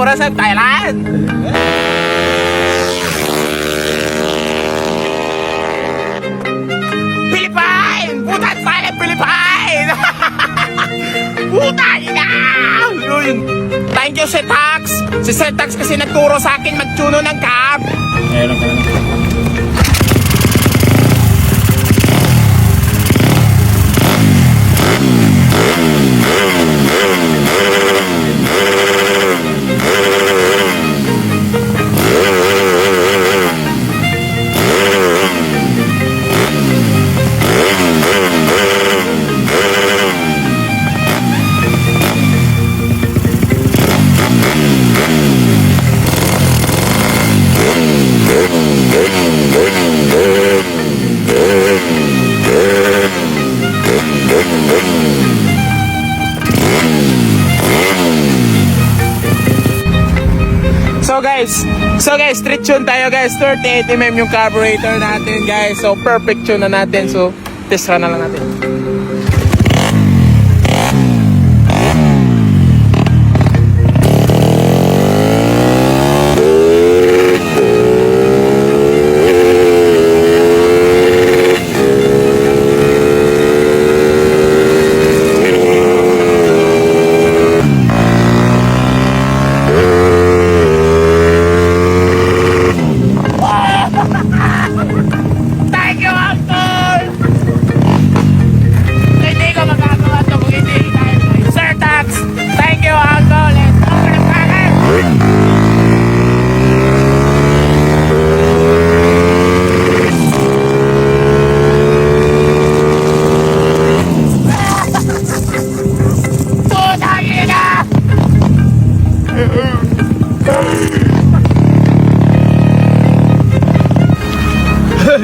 mura sa Thailand. Philippines! Puta Thailand, Philippines! Puta ina! Thank you si Tax. Si Sir Tax kasi nagturo sa akin magtuno ng cab. Meron ka na. So guys, street tune tayo guys. 38mm yung carburetor natin guys. So perfect tune na natin. So test run na lang natin.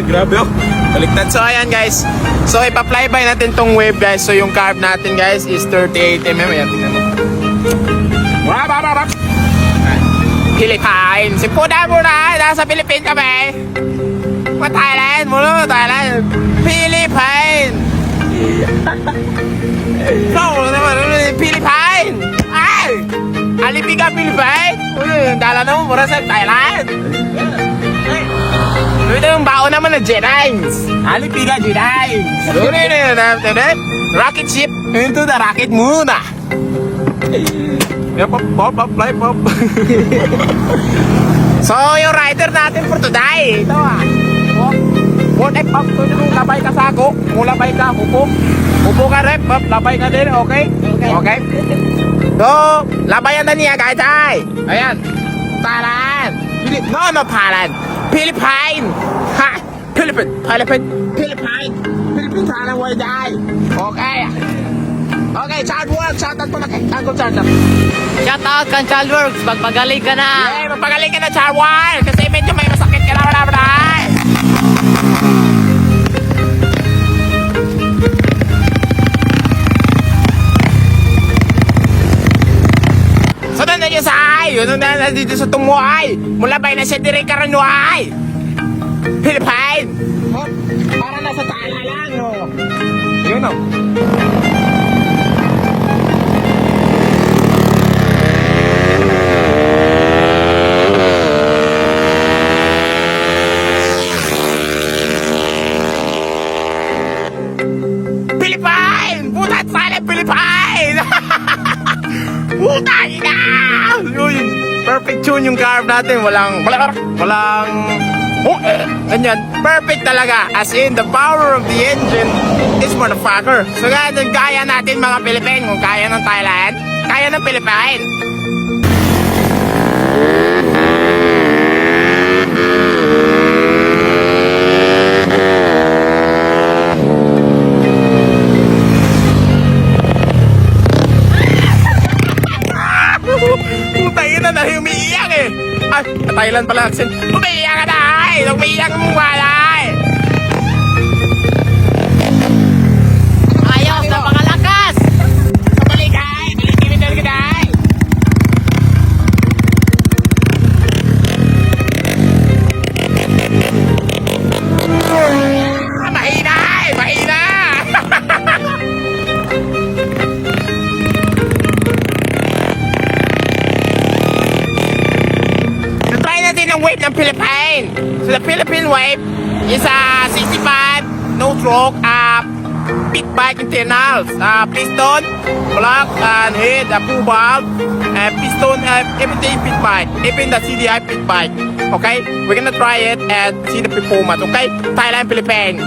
Grabe oh. Baliktad. So ayan guys. So ipa-flyby natin tong wave guys. So yung carb natin guys is 38mm. Ayan, tingnan mo. Philippines. Simpunan mo na. Nasa Philippines kami. Thailand. Mula Thailand. Philippines. So, Philippines. Ay! Alipiga Philippines. Dala na mo mura sa Thailand. Ito yung baon naman na Jedines. Alipiga Jedines. Rocket ship into the rocket moon. Pop, fly, pop. So, yung rider natin for today. Ito Pop, pop. Labay ka sa ako. Labay ka, upo. Upo ka rep, pop. Labay ka din, okay? Okay. So, labayan na niya, guys. Ayan. Thailand. No, Thailand. Philippines! Ha! Philippines! Thailand will die! Okay! Okay, child work! Shout out po na kay Uncle Charles. Shout out kang Child Works, magpagaling ka na! Yeah, magpagaling ka na, child work! Kasi medyo may masakit ka na, wala. So, nandun yung saay! Yun na dito sa tumuay! Mula ba na siya direk karanuay! Philippines! Oh, para nasa Thailand lang, no? Yun, no? Philippines! Puta Thailand, Philippines! Puta ina! Perfect tune yung carb natin. Walang ganyan. Perfect talaga. As in, the power of the engine is motherfucker. So ganyan, kaya natin mga Pilipin. Kung kaya ng Thailand, kaya ng Philippines. Putay na umiiyak eh. Ay, Thailand pala accent. Umiiyak ka na ay. Umiiyak mo walay. Ayos na pangalakas! Balik ay. Balik ka na ay. Mahina ay. Mahina. So the Philippine wave is a 65 no stroke big bike internals, piston, block and head, full valve, piston, everything big bike, even the CDI big bike. Okay, we're gonna try it and see the performance. Okay, Thailand, Philippines.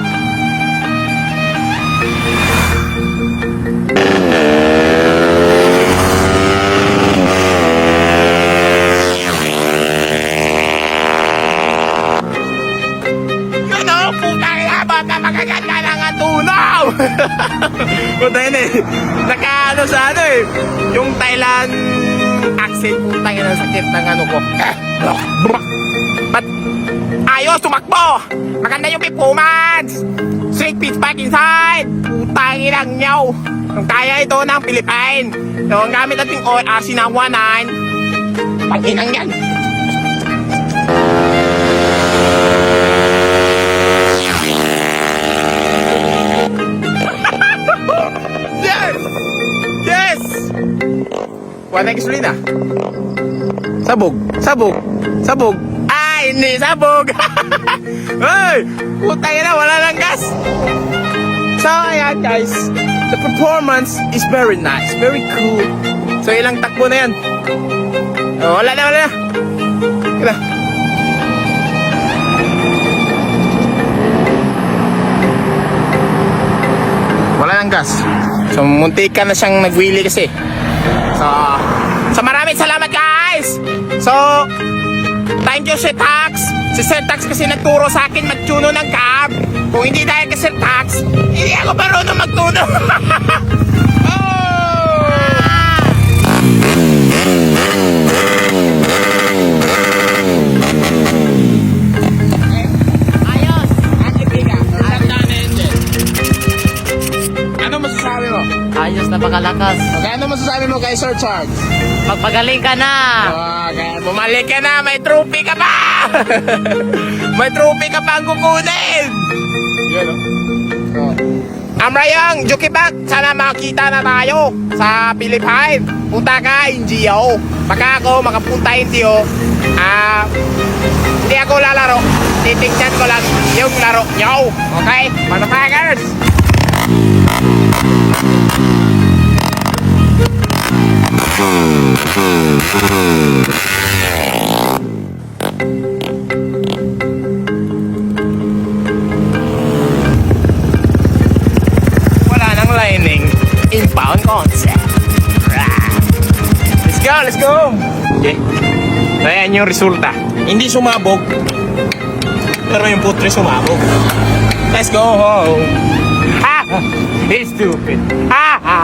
Baka magaganda ng tunaw. Punta yun eh. Naka sa yung Thailand accent. Punta yun ang sakit ng ko. But ayos, tumakbo. Maganda yung performance. Straight pitch back inside. Putang ilang nyaw. Yung kaya ito ng Philippine. So, ang gamit natin RC na 19. Pag-inang yan. Wala gasolina. Sabog. Sabog. Sabog. Ay, hindi sabog. Ay, putang ina, wala lang gas. So, ayan guys. The performance is very nice. Very cool. So, ilang takbo na yan. Oh, wala na, wala na. Wala. Wala lang gas. So, muntikan na siyang nagwili kasi. So maraming salamat guys. So thank you Sir Tax. Si Sir Tax kasi nagturo sa akin magtuno ng cab. Kung hindi dahil kay Sir Tax, hindi ako marunong magtuno. Ayos. Ano masasabi mo? Ayos, napakalakas. Okay, ano masasabi mo kay Sir Charles? Magpagaling ka na. Okay, bumalik ka na, may trophy ka pa! May trophy ka pa ang kukunin! Yan o. Amrayang, Jukibak, sana makita na tayo sa Philippines. Punta ka, NGO. Baka ako makapunta NGO, hindi ako lalaro. Titignan ko lang yung laro nyo. Okay, motherfuckers! Wala nang lining. Inbound concept. Let's go, let's go! Okay. Ayan yung resulta. Hindi sumabog. Pero yung putre sumabog. Let's go home. Ha! It's stupid. Ha! Ha!